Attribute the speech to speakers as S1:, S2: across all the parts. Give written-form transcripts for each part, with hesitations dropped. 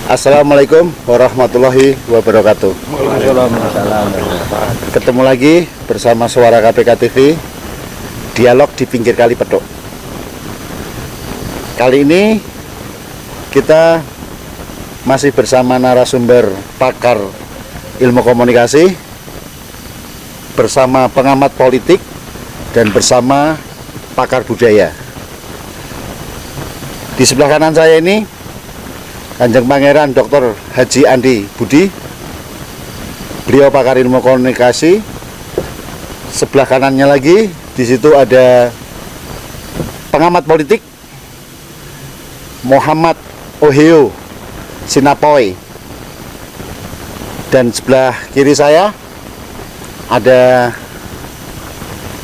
S1: Assalamualaikum warahmatullahi wabarakatuh. Ketemu lagi bersama Suara KPK TV, dialog di pinggir kali Petuk. Kali ini kita masih bersama narasumber pakar ilmu komunikasi, bersama pengamat politik, dan bersama pakar budaya. Di sebelah kanan saya ini Kanjeng Pangeran Dr. Haji Andi Budi, beliau pakar ilmu komunikasi. Sebelah kanannya lagi, di situ ada pengamat politik Muhammad Ohio Sinapoy. Dan sebelah kiri saya ada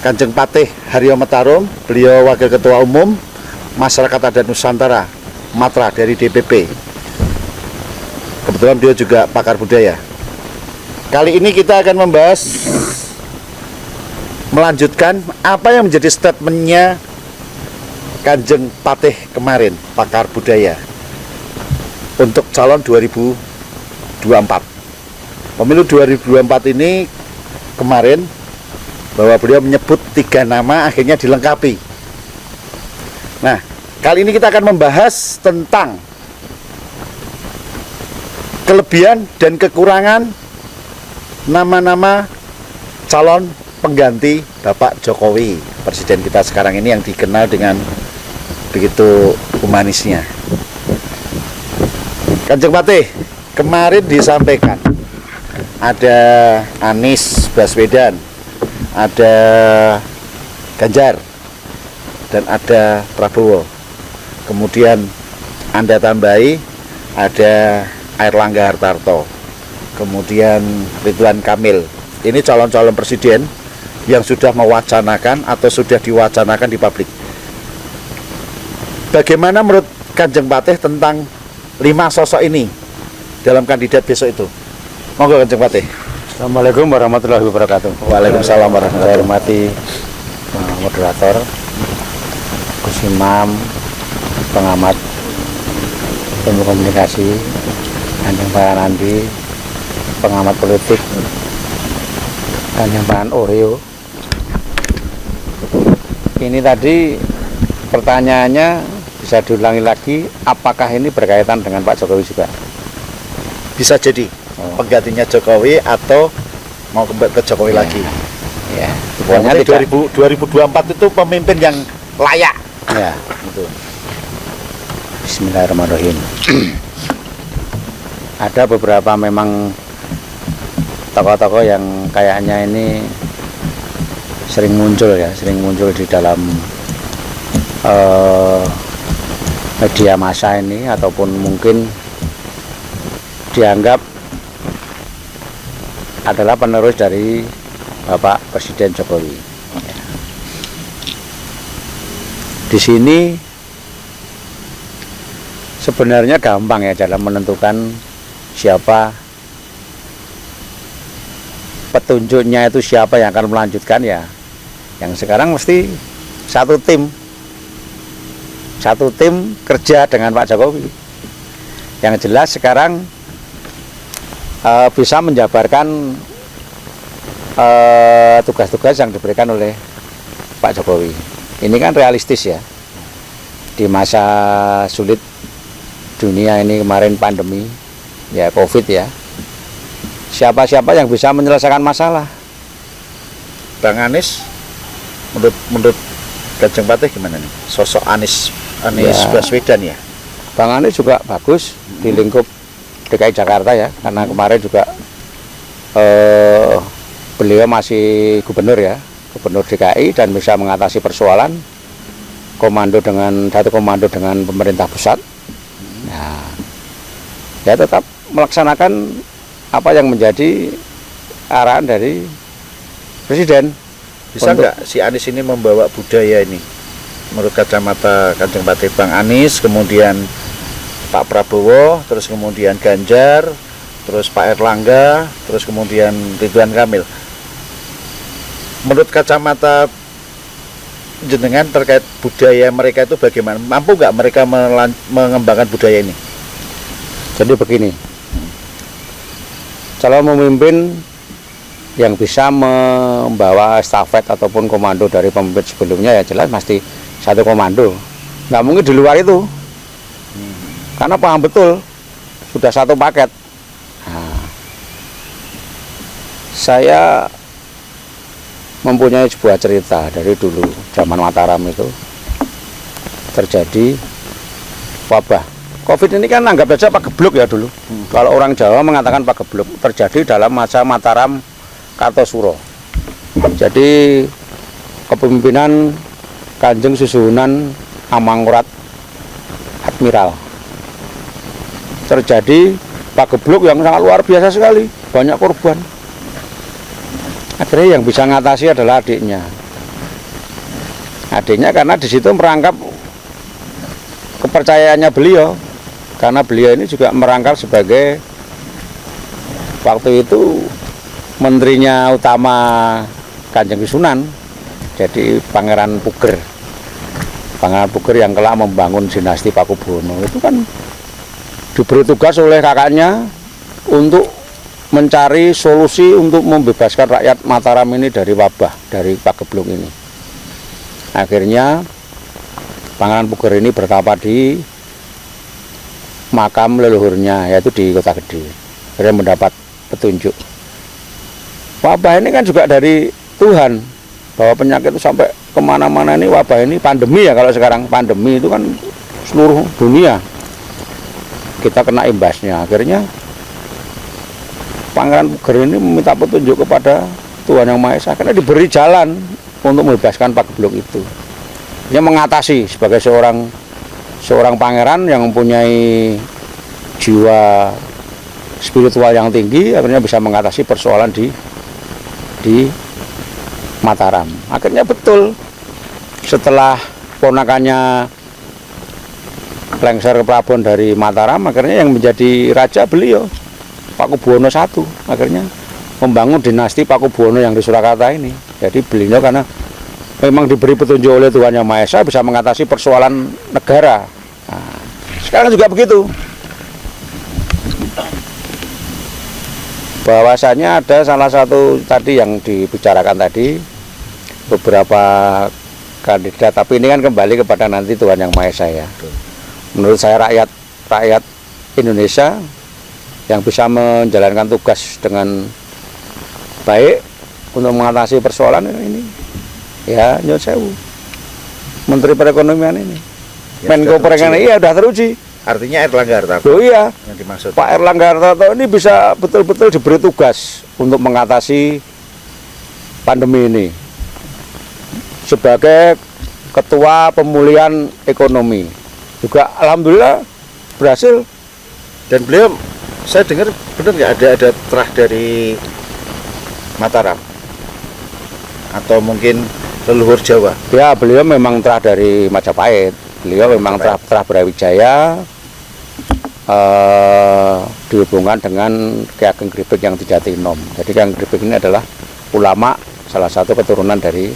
S1: Kanjeng Patih Haryo Metarum, beliau Wakil Ketua Umum Masyarakat Adat Nusantara Matra dari DPP. Kebetulan beliau juga pakar budaya. Kali ini kita akan melanjutkan apa yang menjadi statementnya Kanjeng Patih kemarin, pakar budaya, untuk calon 2024. Pemilu 2024 ini kemarin, bahwa beliau menyebut 3 nama, akhirnya dilengkapi. Nah, kali ini kita akan membahas tentang kelebihan dan kekurangan nama-nama calon pengganti Bapak Jokowi, presiden kita sekarang ini yang dikenal dengan begitu humanisnya. Kanjeng Patih, kemarin disampaikan ada Anies Baswedan, ada Ganjar, dan ada Prabowo. Kemudian Anda tambahi ada Airlangga Hartarto, kemudian Ridwan Kamil. Ini calon-calon presiden yang sudah mewacanakan atau sudah diwacanakan di publik. Bagaimana menurut Kanjeng Patih tentang 5 sosok ini dalam kandidat besok itu? Monggo Kanjeng Patih.
S2: Assalamualaikum warahmatullahi wabarakatuh.
S1: Waalaikumsalam warahmatullahi
S2: Saya hormati moderator, Gus Imam, pengamat ilmu komunikasi, Kanjeng Pangeran Andi, pengamat politik, Kanjeng Pangeran Ohio. Ini tadi pertanyaannya bisa diulangi lagi, apakah ini berkaitan dengan Pak Jokowi juga?
S1: Bisa jadi penggantinya Jokowi atau mau ke Jokowi lagi.
S2: Ya.
S1: Pokoknya 2024 itu pemimpin yang layak.
S2: Ya.
S1: Itu.
S2: Bismillahirrahmanirrahim. Ada beberapa memang tokoh-tokoh yang kayaknya ini sering muncul di dalam media massa ini, ataupun mungkin dianggap adalah penerus dari Bapak Presiden Jokowi. Di sini sebenarnya gampang ya dalam menentukan siapa petunjuknya, itu siapa yang akan melanjutkan ya. Yang sekarang mesti satu tim kerja dengan Pak Jokowi. Yang jelas sekarang bisa menjabarkan tugas-tugas yang diberikan oleh Pak Jokowi. Ini kan realistis ya, di masa sulit dunia ini kemarin, pandemi ya, COVID ya, siapa-siapa yang bisa menyelesaikan masalah.
S1: Bang Anies, menurut Kanjeng Patih gimana nih? Sosok Anies ya, Baswedan ya.
S2: Bang Anies juga bagus di lingkup DKI Jakarta ya, karena kemarin juga beliau masih gubernur DKI, dan bisa mengatasi persoalan satu komando dengan pemerintah pusat. Nah, ya tetap melaksanakan apa yang menjadi arahan dari presiden.
S1: Bisa nggak si Anies ini membawa budaya ini menurut kacamata Kanjeng Patih? Bang Anies, kemudian Pak Prabowo, terus kemudian Ganjar, terus Pak Airlangga, terus kemudian Ridwan Kamil. Menurut kacamata jenengan terkait budaya mereka itu bagaimana? Mampu nggak mereka mengembangkan budaya ini?
S2: Jadi begini, calon pemimpin yang bisa membawa estafet ataupun komando dari pemimpin sebelumnya ya jelas pasti satu komando. Nggak mungkin di luar itu, karena paham betul sudah satu paket. Nah, saya mempunyai sebuah cerita dari dulu zaman Mataram itu terjadi wabah COVID ini kan anggap saja pagebluk ya dulu. Kalau orang Jawa mengatakan pagebluk, terjadi dalam masa Mataram Kartosuro. Jadi kepemimpinan Kanjeng Susuhunan Amangkurat Admiral. Terjadi pagebluk yang sangat luar biasa sekali, banyak korban. Akhirnya yang bisa mengatasi adalah adiknya. Adiknya karena di situ merangkap kepercayaannya beliau. Karena beliau ini juga merangkap sebagai waktu itu menterinya utama Kanjeng Sunan, jadi Pangeran Puger. Pangeran Puger yang kelak membangun dinasti Pakubuwono itu kan diberi tugas oleh kakaknya untuk mencari solusi untuk membebaskan rakyat Mataram ini dari wabah, dari pagebluk ini. Akhirnya Pangeran Puger ini bertapa di makam leluhurnya, yaitu di Kota Gede. Akhirnya mendapat petunjuk. Wabah ini kan juga dari Tuhan, bahwa penyakit itu sampai kemana-mana ini, wabah ini pandemi ya, kalau sekarang pandemi itu kan seluruh dunia kita kena imbasnya. Akhirnya Pangeran Puger ini meminta petunjuk kepada Tuhan Yang Maha Esa, karena diberi jalan untuk membebaskan pagebluk itu. Dia mengatasi sebagai seorang pangeran yang mempunyai jiwa spiritual yang tinggi, akhirnya bisa mengatasi persoalan di Mataram. Akhirnya betul, setelah ponakannya lengser ke Prabon dari Mataram, akhirnya yang menjadi raja beliau, Pakubuwono I, akhirnya membangun dinasti Pakubuwono yang di Surakarta ini. Jadi beliau karena memang diberi petunjuk oleh Tuhan Yang Maha Esa bisa mengatasi persoalan negara. Nah, sekarang juga begitu. Bahwasanya ada salah satu tadi yang dibicarakan tadi, beberapa kandidat, tapi ini kan kembali kepada nanti Tuhan Yang Maha Esa ya. Menurut saya rakyat Indonesia yang bisa menjalankan tugas dengan baik untuk mengatasi persoalan ini, ya nyuwun sewu, Menteri Perekonomian ini, ya, Menko Perekonomian, iya sudah teruji.
S1: Artinya Erlangga Hartarto.
S2: Oh iya,
S1: yang dimaksud
S2: Pak Erlangga Hartarto ini bisa betul-betul diberi tugas untuk mengatasi pandemi ini sebagai Ketua Pemulihan Ekonomi. Juga alhamdulillah berhasil.
S1: Dan beliau, saya dengar benar nggak ada terah dari Mataram atau mungkin leluhur Jawa?
S2: Ya, beliau memang terah dari Majapahit. Beliau memang terah Brawijaya, dihubungkan dengan Ki Ageng Gripik yang di Jatinom. Jadi Ki Ageng Gripik ini adalah ulama, salah satu keturunan dari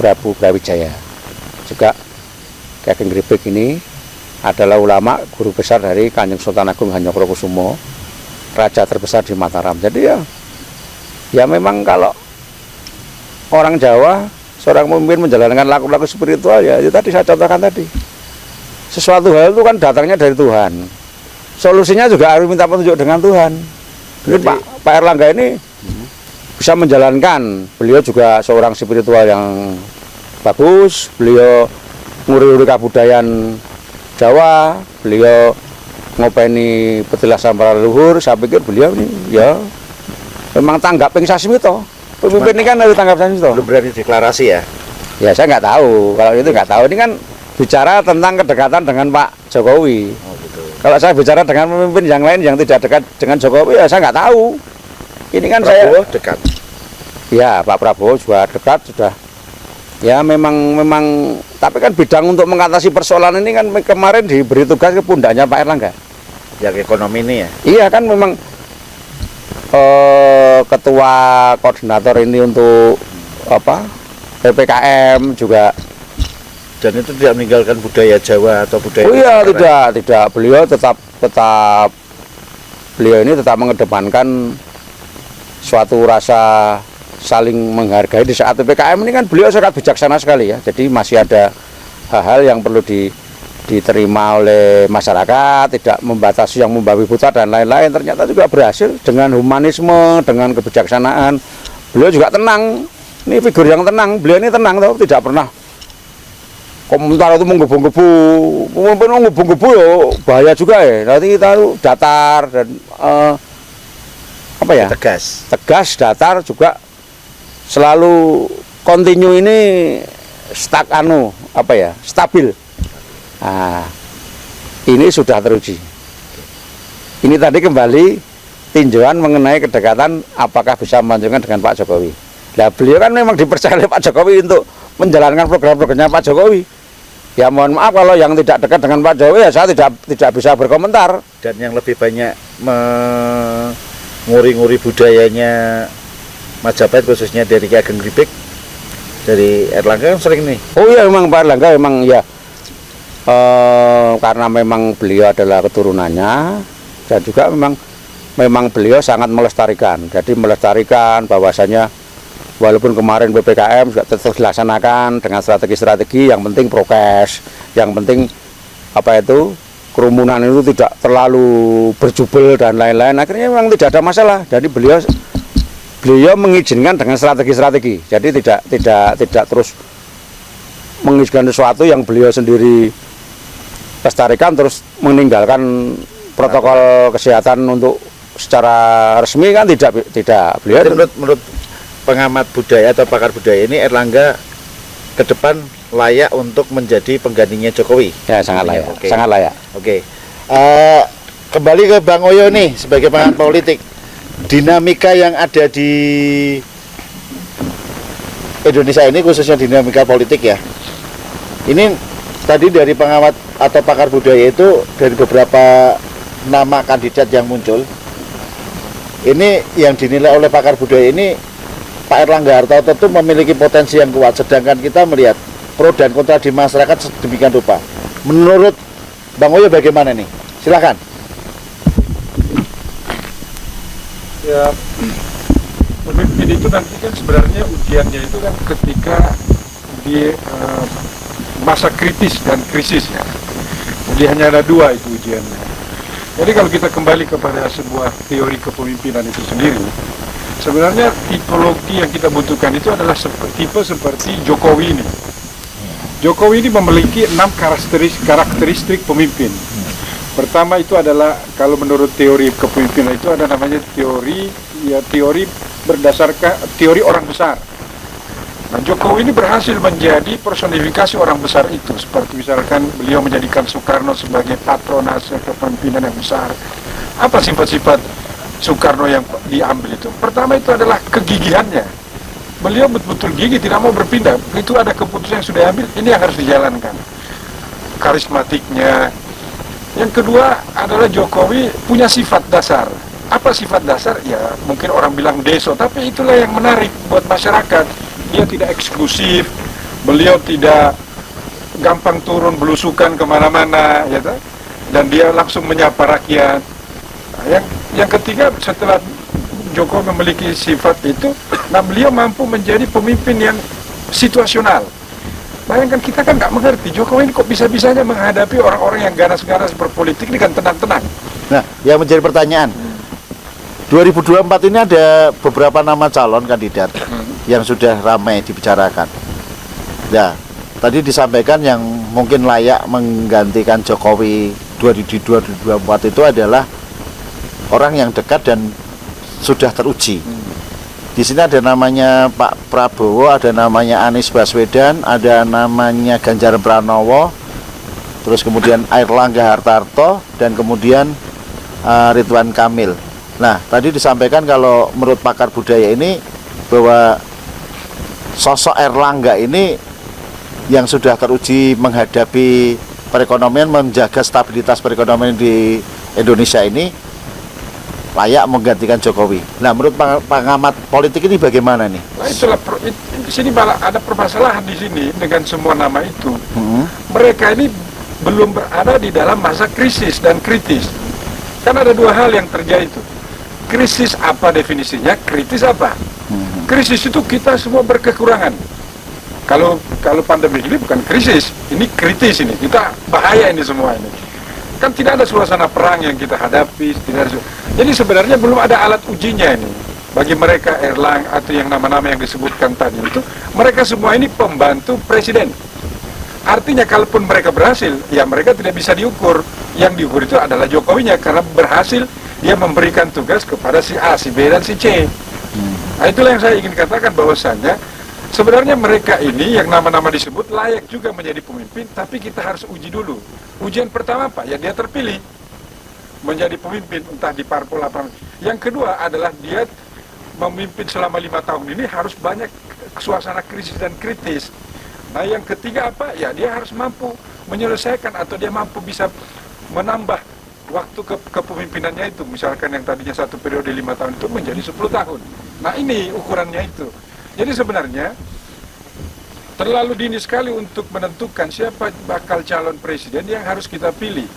S2: Prabu Brawijaya. Juga Ki Ageng Gripik ini adalah ulama, guru besar dari Kanjeng Sultan Agung Hanyokrokusumo, raja terbesar di Mataram. Jadi ya memang kalau orang Jawa, seorang pemimpin menjalankan laku-laku spiritual, ya itu tadi saya contohkan tadi. Sesuatu hal itu kan datangnya dari Tuhan. Solusinya juga harus minta petunjuk dengan Tuhan. Jadi Pak Erlangga ini bisa menjalankan. Beliau juga seorang spiritual yang bagus. Beliau nguri-uri kebudayaan Jawa. Beliau ngopeni petilasan para leluhur. Saya pikir beliau ini ya memang tanggap ping sasmito. Pemimpin ini kan harus tanggap sasmito.
S1: Belum berani deklarasi ya?
S2: Ya saya nggak tahu. Kalau itu nggak tahu. Ini kan bicara tentang kedekatan dengan Pak Jokowi.
S1: Oh, gitu.
S2: Kalau saya bicara dengan pemimpin yang lain yang tidak dekat dengan Jokowi, ya saya nggak tahu. Ini kan
S1: Prabowo
S2: saya
S1: dekat.
S2: ya Pak Prabowo juga dekat sudah. Ya memang tapi kan bidang untuk mengatasi persoalan ini kan kemarin diberi tugas ke pundaknya Pak Erlangga.
S1: Yang ekonomi ini ya?
S2: Iya kan memang ketua koordinator ini untuk apa PPKM juga
S1: Dan itu tidak meninggalkan budaya Jawa atau budaya.
S2: Oh iya,
S1: Nusantara.
S2: tidak. Beliau tetap beliau ini tetap mengedepankan suatu rasa saling menghargai. Di saat PPKM ini kan beliau sangat bijaksana sekali ya. Jadi masih ada hal-hal yang perlu diterima oleh masyarakat, tidak membatasi yang membabi buta dan lain-lain. Ternyata juga berhasil dengan humanisme, dengan kebijaksanaan. Beliau juga tenang. Ini figur yang tenang. Beliau ini tenang, tahu, tidak pernah komentar itu menggebu-gebu. Pemimpin menggebu-gebu ya bahaya juga ya. Nanti kita datar dan apa ya? Tegas, datar, juga selalu kontinu ini stabil. Nah, ini sudah teruji. Ini tadi kembali tinjauan mengenai kedekatan apakah bisa melanjutkan dengan Pak Jokowi. Nah, beliau kan memang dipercaya oleh Pak Jokowi untuk menjalankan program-programnya Pak Jokowi. Ya mohon maaf kalau yang tidak dekat dengan Pak Jokowi ya saya tidak bisa berkomentar.
S1: Dan yang lebih banyak menguri-nguri budayanya Majapahit, khususnya dari Ki Ageng Gripik, dari Erlangga kan sering nih.
S2: Oh iya, memang Pak Erlangga memang ya karena memang beliau adalah keturunannya dan juga memang beliau sangat melestarikan. Jadi melestarikan bahwasanya walaupun kemarin PPKM juga tetap dilaksanakan dengan strategi-strategi, yang penting prokes, yang penting kerumunan itu tidak terlalu berjubel dan lain-lain. Akhirnya memang tidak ada masalah. Jadi beliau mengizinkan dengan strategi-strategi. Jadi tidak terus mengizinkan sesuatu yang beliau sendiri lestarikan terus meninggalkan protokol kesehatan untuk secara resmi kan tidak beliau.
S1: Menurut pengamat budaya atau pakar budaya ini, Erlangga ke depan layak untuk menjadi penggantinya Jokowi.
S2: Ya, sangat layak.
S1: Okay.
S2: Sangat layak.
S1: Oke. Kembali ke Bang Oyo nih sebagai pengamat politik. Dinamika yang ada di Indonesia ini, khususnya dinamika politik ya. Ini tadi dari pengamat atau pakar budaya itu, dari beberapa nama kandidat yang muncul, ini yang dinilai oleh pakar budaya ini Pak Erlangga Hartarto itu memiliki potensi yang kuat, sedangkan kita melihat pro dan kontra di masyarakat sedemikian rupa. Menurut Bang Oyo bagaimana nih? Silakan.
S3: Ya, pemimpin itu nanti kan sebenarnya ujiannya itu kan ketika di masa kritis dan krisis ya. Jadi hanya ada dua itu ujiannya. Jadi kalau kita kembali kepada sebuah teori kepemimpinan itu sendiri, sebenarnya tipologi yang kita butuhkan itu adalah tipe seperti Jokowi ini. Jokowi ini memiliki 6 karakteristik pemimpin. Pertama itu adalah, kalau menurut teori kepemimpinan itu ada namanya teori berdasarkan teori orang besar. Nah, Jokowi ini berhasil menjadi personifikasi orang besar itu, seperti misalkan beliau menjadikan Soekarno sebagai patronase kepemimpinan yang besar. Apa sifat-sifat Soekarno yang diambil itu? Pertama itu adalah kegigihannya. Beliau betul-betul gigih, tidak mau berpindah. Itu ada keputusan yang sudah diambil, ini yang harus dijalankan. Karismatiknya. Yang kedua adalah Jokowi punya sifat dasar. Apa sifat dasar? Ya mungkin orang bilang deso, tapi itulah yang menarik buat masyarakat. Dia tidak eksklusif, beliau tidak gampang turun belusukan kemana-mana, ya, dan dia langsung menyapa rakyat. Nah, yang ketiga, setelah Jokowi memiliki sifat itu, nah beliau mampu menjadi pemimpin yang situasional. Bayangkan, kita kan nggak mengerti Jokowi ini kok bisa-bisanya menghadapi orang-orang yang ganas-ganas berpolitik ini kan tenang-tenang.
S1: Nah, yang menjadi pertanyaan, 2024 ini ada beberapa nama calon kandidat yang sudah ramai dibicarakan. Nah, tadi disampaikan yang mungkin layak menggantikan Jokowi 2024 itu adalah orang yang dekat dan sudah teruji. Di sini ada namanya Pak Prabowo, ada namanya Anies Baswedan, ada namanya Ganjar Pranowo, terus kemudian Erlangga Hartarto, dan kemudian Ridwan Kamil. Nah, tadi disampaikan kalau menurut pakar budaya ini bahwa sosok Erlangga ini yang sudah teruji menghadapi perekonomian, menjaga stabilitas perekonomian di Indonesia ini, layak menggantikan Jokowi. Nah, menurut pengamat politik ini bagaimana nih?
S3: Nah itulah di sini malah ada permasalahan di sini dengan semua nama itu.
S1: Hmm.
S3: Mereka ini belum berada di dalam masa krisis dan kritis. Kan ada dua hal yang terjadi itu. Krisis apa definisinya? Kritis apa? Krisis itu kita semua berkekurangan. Kalau pandemi ini bukan krisis, ini kritis ini. Kita bahaya ini semua ini. Kan tidak ada suasana perang yang kita hadapi, tidak ada. Jadi sebenarnya belum ada alat ujinya ini. Bagi mereka Erlang atau yang nama-nama yang disebutkan tadi itu, mereka semua ini pembantu presiden. Artinya kalaupun mereka berhasil, ya mereka tidak bisa diukur. Yang diukur itu adalah Jokowinya karena berhasil dia memberikan tugas kepada si A, si B, dan si C. Nah, itulah yang saya ingin katakan bahwasannya sebenarnya mereka ini yang nama-nama disebut layak juga menjadi pemimpin, tapi kita harus uji dulu. Ujian pertama apa? Ya dia terpilih menjadi pemimpin, entah di parpol apa. Yang kedua adalah dia memimpin selama 5 tahun ini harus banyak suasana krisis dan kritis. Nah yang ketiga apa? Ya dia harus mampu menyelesaikan atau dia mampu bisa menambah waktu kepemimpinannya itu. Misalkan yang tadinya 1 periode 5 tahun itu menjadi 10 tahun. Nah ini ukurannya itu. Jadi sebenarnya terlalu dini sekali untuk menentukan siapa bakal calon presiden yang harus kita pilih.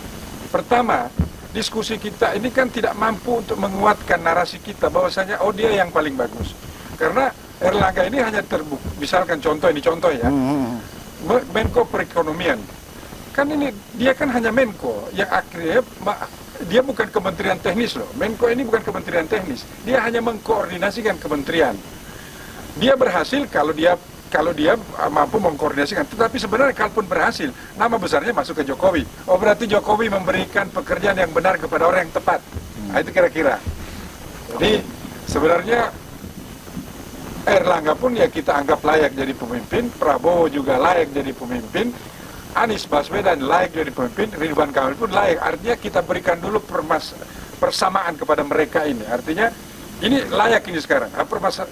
S3: Pertama, diskusi kita ini kan tidak mampu untuk menguatkan narasi kita bahwasanya oh dia yang paling bagus. Karena Erlangga ini hanya terbukti, misalkan contoh ya, Menko Perekonomian. Kan ini dia kan hanya Menko yang akhirnya dia bukan kementerian teknis loh. Menko ini bukan kementerian teknis. Dia hanya mengkoordinasikan kementerian. Dia berhasil kalau dia mampu mengkoordinasikan. Tetapi sebenarnya kalaupun berhasil, nama besarnya masuk ke Jokowi. Oh berarti Jokowi memberikan pekerjaan yang benar kepada orang yang tepat. Nah, itu kira-kira. Jadi sebenarnya Erlangga pun ya kita anggap layak jadi pemimpin, Prabowo juga layak jadi pemimpin, Anies Baswedan layak jadi pemimpin, Ridwan Kamil pun layak. Artinya kita berikan dulu persamaan kepada mereka ini. Artinya ini layak ini sekarang.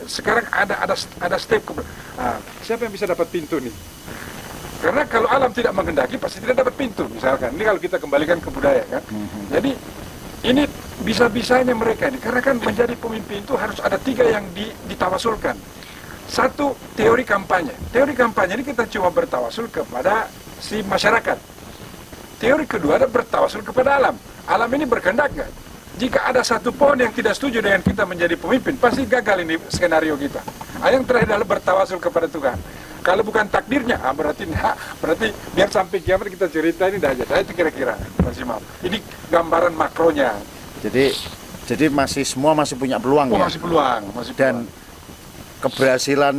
S3: Sekarang ada step ke siapa yang bisa dapat pintu nih? Karena kalau alam tidak menghendaki pasti tidak dapat pintu. Misalkan ini kalau kita kembalikan ke budaya kan. Jadi ini bisa-bisanya mereka ini. Karena kan menjadi pemimpin itu harus ada 3 yang ditawasulkan. 1, teori kampanye. Teori kampanye ini kita cuma bertawasul kepada si masyarakat. Teori kedua ada bertawasul kepada alam. Alam ini berkehendak nggak? Jika ada 1 pohon yang tidak setuju dengan kita menjadi pemimpin, pasti gagal ini skenario kita. Yang terakhir adalah bertawasul kepada Tuhan. Kalau bukan takdirnya, berarti biar sampai kiamat kita cerita ini dah aja. Itu kira-kira maksimal. Ini gambaran makronya.
S1: Jadi semua masih punya peluang ya.
S3: Masih peluang.
S1: Dan keberhasilan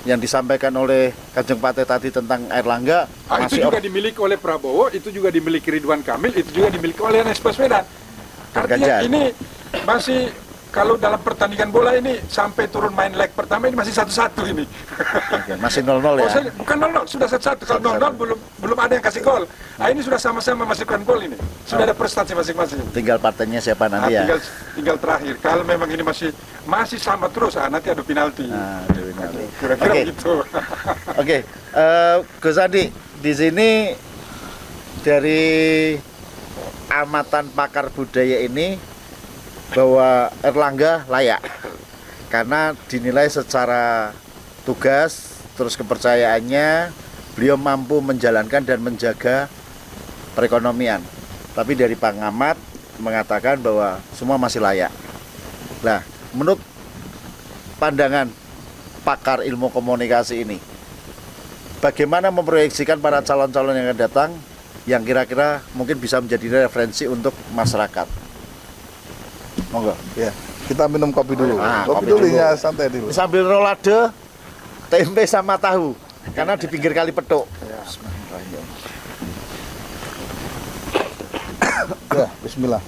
S1: yang disampaikan oleh Kanjeng Pate tadi tentang Erlangga
S3: itu juga dimiliki oleh Prabowo, itu juga dimiliki Ridwan Kamil, itu juga dimiliki oleh Anies Baswedan. Artinya ini masih, kalau dalam pertandingan bola ini sampai turun main leg pertama ini masih 1-1 ini.
S1: Oke, masih 0-0 ya?
S3: Bukan 0-0, sudah 1-1. Kalau 0-0 belum ada yang kasih gol. Ini sudah sama-sama masukkan gol ini. Sudah ada prestasi masing-masing.
S1: Tinggal partainya siapa nanti ya?
S3: Tinggal terakhir. Kalau memang ini masih sama terus, nanti ada penalti. Kira-kira gitu.
S1: Oke, Gus Andi, di sini dari amatan pakar budaya ini bahwa Erlangga layak karena dinilai secara tugas terus kepercayaannya beliau mampu menjalankan dan menjaga perekonomian. Tapi dari pengamat mengatakan bahwa semua masih layak. Nah, menurut pandangan pakar ilmu komunikasi ini, bagaimana memproyeksikan para calon-calon yang akan datang yang kira-kira mungkin bisa menjadi referensi untuk masyarakat? Monggo.
S4: Ya, kita minum kopi dulu.
S1: Kopi
S4: dulu
S1: dulu.
S4: Ya, santai dulu.
S1: Sambil rolade, tempe sama tahu, karena di pinggir kali Petuk.
S4: Ya, bismillah.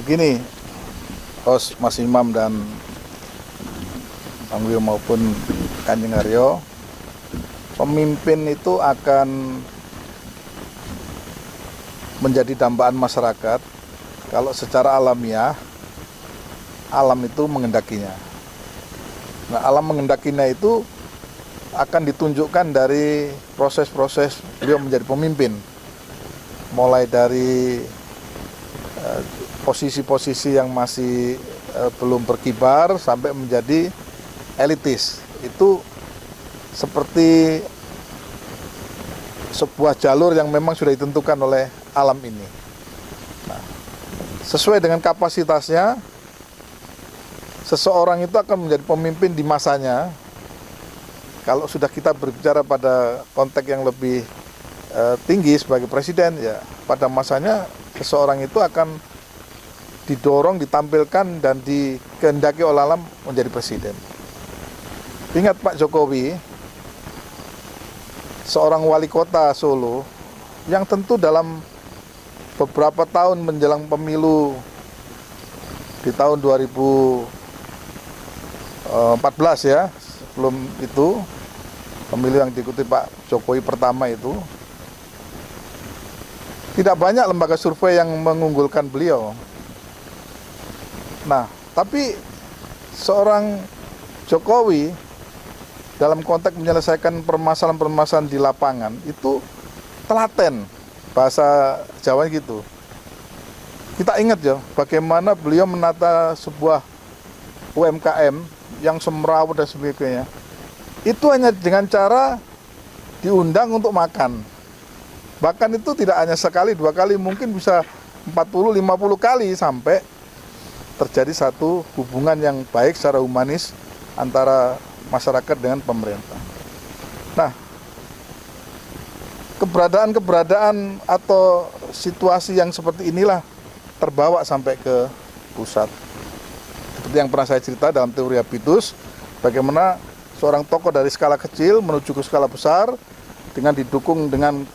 S4: Begini, host Mas Imam dan Bang Wio maupun Kanjeng Haryo, pemimpin itu akan menjadi dambaan masyarakat kalau secara alamiah alam itu menghendakinya. Nah, alam menghendakinya itu akan ditunjukkan dari proses-proses beliau menjadi pemimpin, mulai dari posisi-posisi yang masih belum berkibar sampai menjadi elitis. Itu seperti sebuah jalur yang memang sudah ditentukan oleh alam ini. Nah, sesuai dengan kapasitasnya, seseorang itu akan menjadi pemimpin di masanya. Kalau sudah kita berbicara pada konteks yang lebih tinggi sebagai presiden, ya pada masanya seseorang itu akan didorong, ditampilkan, dan dikehendaki oleh alam menjadi presiden. Ingat Pak Jokowi, seorang wali kota Solo yang tentu dalam beberapa tahun menjelang pemilu di tahun 2014 ya, sebelum itu pemilu yang diikuti Pak Jokowi pertama itu, tidak banyak lembaga survei yang mengunggulkan beliau. Nah, tapi seorang Jokowi dalam konteks menyelesaikan permasalahan-permasalahan di lapangan itu telaten, bahasa Jawa gitu. Kita ingat ya, bagaimana beliau menata sebuah UMKM yang semrawut dan sebagainya. Itu hanya dengan cara diundang untuk makan. Bahkan itu tidak hanya sekali, dua kali, mungkin bisa 40-50 kali sampai terjadi satu hubungan yang baik secara humanis antara masyarakat dengan pemerintah. Nah, keberadaan atau situasi yang seperti inilah terbawa sampai ke pusat. Seperti yang pernah saya cerita dalam teori habitus, bagaimana seorang tokoh dari skala kecil menuju ke skala besar dengan didukung dengan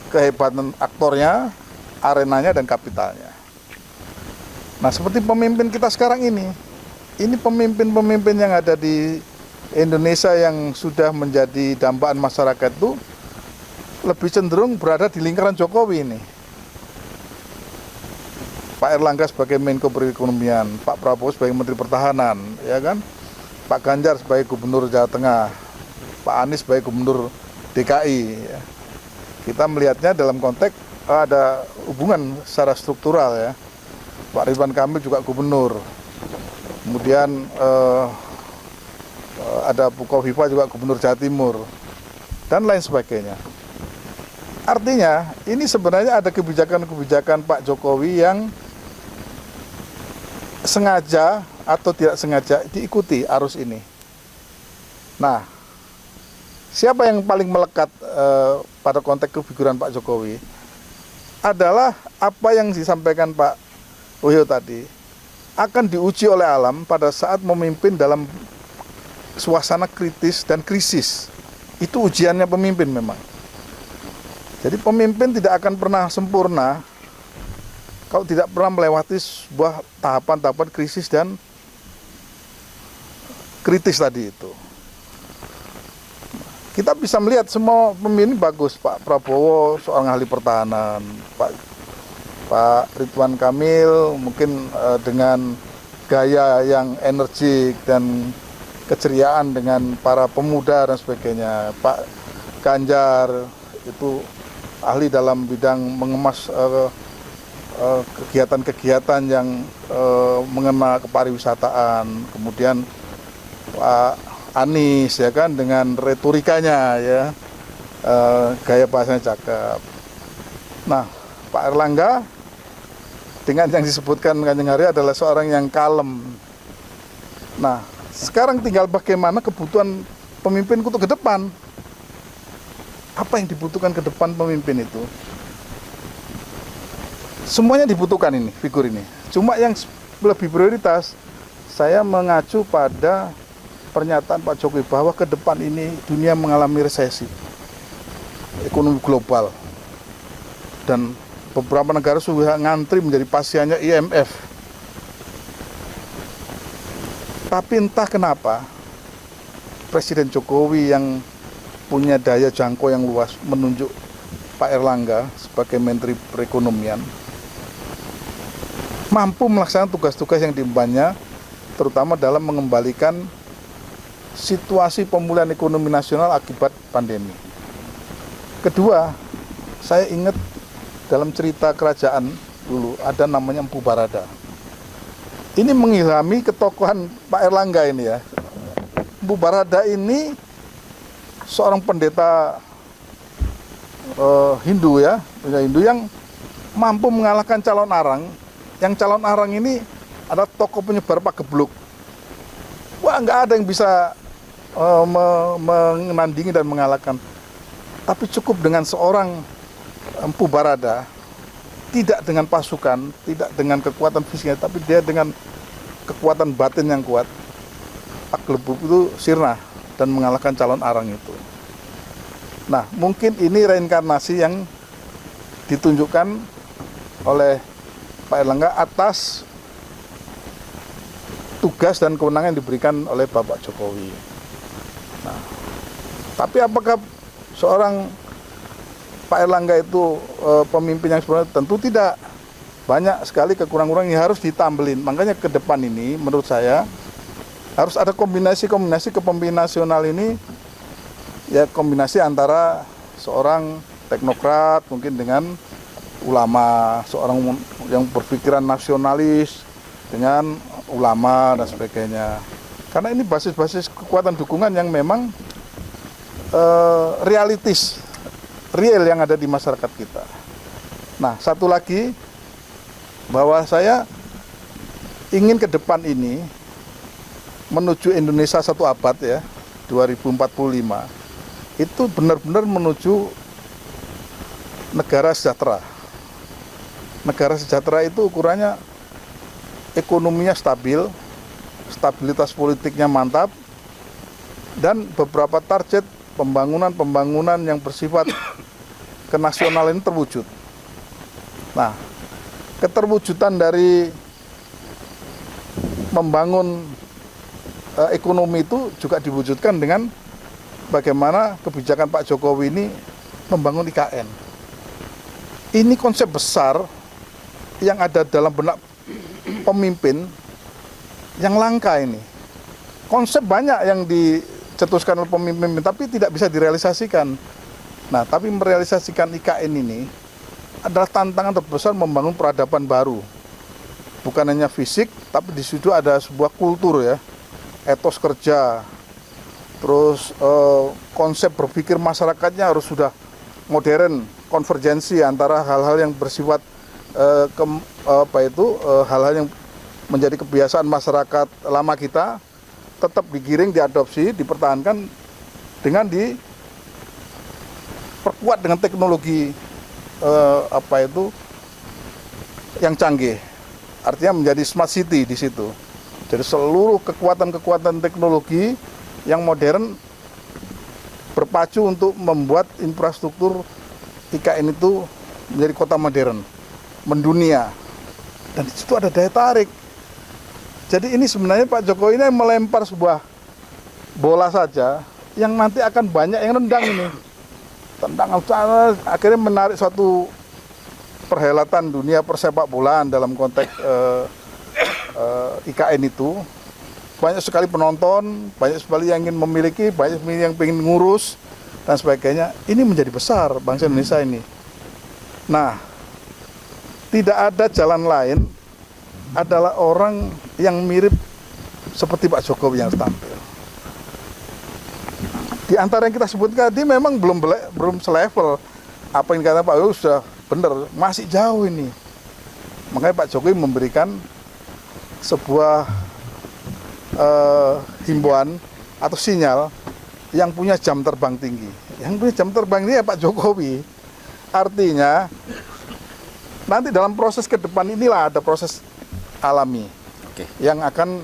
S4: kehebatan aktornya, arenanya, dan kapitalnya. Nah, seperti pemimpin kita sekarang ini pemimpin-pemimpin yang ada di Indonesia yang sudah menjadi dambaan masyarakat itu lebih cenderung berada di lingkaran Jokowi ini. Pak Erlangga sebagai Menko Perekonomian, Pak Prabowo sebagai Menteri Pertahanan, ya kan? Pak Ganjar sebagai Gubernur Jawa Tengah, Pak Anies sebagai Gubernur DKI. Ya. Kita melihatnya dalam konteks ada hubungan secara struktural ya. Pak Ridwan Kamil juga gubernur. Kemudian ada Bu Kofifa juga Gubernur Jawa Timur dan lain sebagainya. Artinya ini sebenarnya ada kebijakan-kebijakan Pak Jokowi yang sengaja atau tidak sengaja diikuti arus ini. Nah, siapa yang paling melekat pada konteks kefiguran Pak Jokowi adalah apa yang disampaikan Pak Wahyu tadi, akan diuji oleh alam pada saat memimpin dalam suasana kritis dan krisis. Itu ujiannya pemimpin memang. Jadi pemimpin tidak akan pernah sempurna kalau tidak pernah melewati sebuah tahapan-tahapan krisis dan kritis tadi itu. Kita bisa melihat semua pemimpin bagus. Pak Prabowo seorang ahli pertahanan, Pak Ridwan Kamil mungkin dengan gaya yang energik dan keceriaan dengan para pemuda dan sebagainya. Pak Ganjar itu ahli dalam bidang mengemas kegiatan-kegiatan yang mengena kepariwisataan. Kemudian Pak Anies ya kan dengan retorikanya ya, gaya bahasanya cakep. Nah, Pak Erlangga dengan yang disebutkan Kanjeng Hari adalah seorang yang kalem. Nah, sekarang tinggal bagaimana kebutuhan pemimpin untuk ke depan. Apa yang dibutuhkan ke depan pemimpin itu? Semuanya dibutuhkan ini, figur ini. Cuma yang lebih prioritas, saya mengacu pada pernyataan Pak Jokowi bahwa ke depan ini dunia mengalami resesi ekonomi global. Dan beberapa negara sudah ngantri menjadi pasiennya IMF. Tapi entah kenapa Presiden Jokowi yang punya daya jangkau yang luas menunjuk Pak Erlangga sebagai Menteri Perekonomian mampu melaksanakan tugas-tugas yang diembannya, terutama dalam mengembalikan situasi pemulihan ekonomi nasional akibat pandemi. Kedua, saya ingat dalam cerita kerajaan dulu ada namanya Empu Barada. Ini mengilhami ketokohan Pak Erlangga ini ya. Empu Barada ini seorang pendeta Hindu ya, Hindu yang mampu mengalahkan calon arang. Yang calon arang ini adalah tokoh penyebar pagebluk. Wah, nggak ada yang bisa menandingi dan mengalahkan. Tapi cukup dengan seorang Empu Barada, tidak dengan pasukan, tidak dengan kekuatan fisiknya, tapi dia dengan kekuatan batin yang kuat. Pagebluk itu sirna dan mengalahkan calon arang itu. Nah, mungkin ini reinkarnasi yang ditunjukkan oleh Pak Erlangga atas tugas dan kewenangan yang diberikan oleh Bapak Jokowi. Nah, tapi apakah seorang Pak Erlangga itu pemimpin yang sebenarnya? Tentu tidak. Banyak sekali kekurangan-kekurangan yang harus ditambelin. Makanya ke depan ini menurut saya harus ada kombinasi-kombinasi kepemimpinan nasional ini, ya kombinasi antara seorang teknokrat mungkin dengan ulama, seorang yang berpikiran nasionalis dengan ulama dan sebagainya. Karena ini basis-basis kekuatan dukungan yang memang realistis, real yang ada di masyarakat kita. Nah, satu lagi bahwa saya ingin ke depan ini menuju Indonesia satu abad ya, 2045 itu benar-benar menuju negara sejahtera. Negara sejahtera itu ukurannya ekonominya stabil, stabilitas politiknya mantap, dan beberapa target pembangunan yang bersifat kenasionalan ini terwujud. Nah, keterwujudan dari membangun ekonomi itu juga diwujudkan dengan bagaimana kebijakan Pak Jokowi ini membangun IKN. Ini konsep besar yang ada dalam benak pemimpin yang langka ini. Konsep banyak yang dicetuskan oleh pemimpin tapi tidak bisa direalisasikan. Nah, tapi merealisasikan IKN ini adalah tantangan terbesar membangun peradaban baru. Bukan hanya fisik, tapi di situ ada sebuah kultur ya, etos kerja, terus konsep berpikir masyarakatnya harus sudah modern, konvergensi antara hal-hal yang bersifat hal-hal yang menjadi kebiasaan masyarakat lama kita tetap digiring, diadopsi, dipertahankan dengan diperkuat dengan teknologi yang canggih. Artinya menjadi smart city di situ. Jadi seluruh kekuatan-kekuatan teknologi yang modern berpacu untuk membuat infrastruktur IKN itu menjadi kota modern, mendunia. Dan di situ ada daya tarik. Jadi ini sebenarnya Pak Jokowi ini melempar sebuah bola saja yang nanti akan banyak yang nendang ini. Tendang akhirnya menarik suatu perhelatan dunia persepak bolaan dalam konteks IKN itu. Banyak sekali penonton, banyak sekali yang ingin memiliki, banyak yang ingin ngurus dan sebagainya. Ini menjadi besar bangsa Indonesia ini. Nah, tidak ada jalan lain adalah orang yang mirip seperti Pak Jokowi yang tampil. Di antara yang kita sebutkan tadi memang belum selevel. Apa yang dikatakan Pak Jokowi sudah benar, masih jauh ini. Makanya Pak Jokowi memberikan sebuah himbauan atau sinyal yang punya jam terbang tinggi. Yang punya jam terbang ini ya Pak Jokowi. Artinya nanti dalam proses ke depan inilah ada proses alami yang akan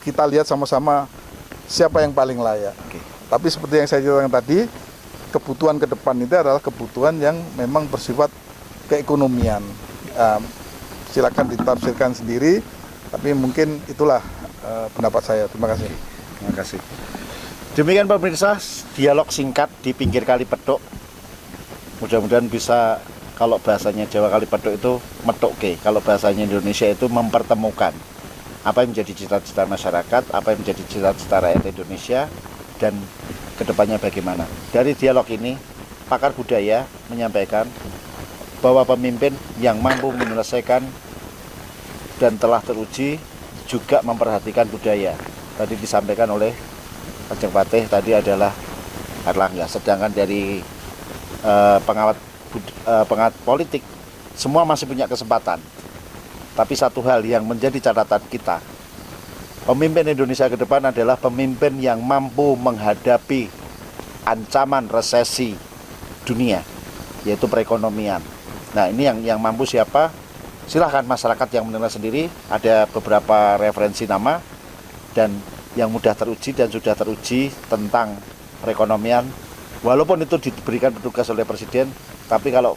S4: kita lihat sama-sama siapa yang paling layak. Tapi seperti yang saya ceritakan tadi, kebutuhan ke depan itu adalah kebutuhan yang memang bersifat keekonomian. Silakan ditafsirkan sendiri, tapi mungkin itulah pendapat saya. Terima kasih.
S1: Terima kasih. Demikian pemirsa, dialog singkat di pinggir Kali Pedok. Mudah-mudahan bisa, kalau bahasanya Jawa Kali Pedok itu metuke, kalau bahasanya Indonesia itu mempertemukan apa yang menjadi cita-cita masyarakat, apa yang menjadi cita-cita rakyat Indonesia, dan kedepannya bagaimana. Dari dialog ini, pakar budaya menyampaikan bahwa pemimpin yang mampu menyelesaikan dan telah teruji juga memperhatikan budaya. Tadi disampaikan oleh Kanjeng Patih tadi adalah Erlangga, sedangkan dari pengawat politik semua masih punya kesempatan. Tapi satu hal yang menjadi catatan kita, pemimpin Indonesia ke depan adalah pemimpin yang mampu menghadapi ancaman resesi dunia, yaitu perekonomian. Nah, ini yang mampu siapa? Silahkan masyarakat yang menilai sendiri. Ada beberapa referensi nama dan yang mudah teruji dan sudah teruji tentang perekonomian. Walaupun itu diberikan petugas oleh Presiden, tapi kalau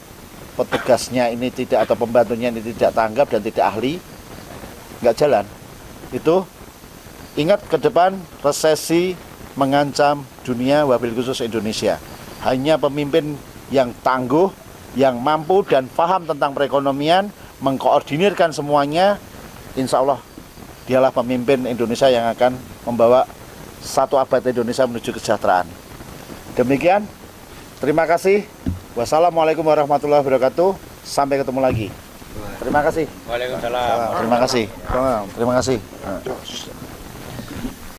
S1: petugasnya ini tidak atau pembantunya ini tidak tanggap dan tidak ahli, nggak jalan. Itu ingat ke depan resesi mengancam dunia, wabil khusus Indonesia. Hanya pemimpin yang tangguh, yang mampu dan paham tentang perekonomian, mengkoordinirkan semuanya, insya Allah dialah pemimpin Indonesia yang akan membawa satu abad Indonesia menuju kesejahteraan. Demikian, terima kasih. Wassalamualaikum warahmatullahi wabarakatuh. Sampai ketemu lagi. Terima kasih.
S2: Waalaikumsalam.
S1: Terima kasih. Terima kasih.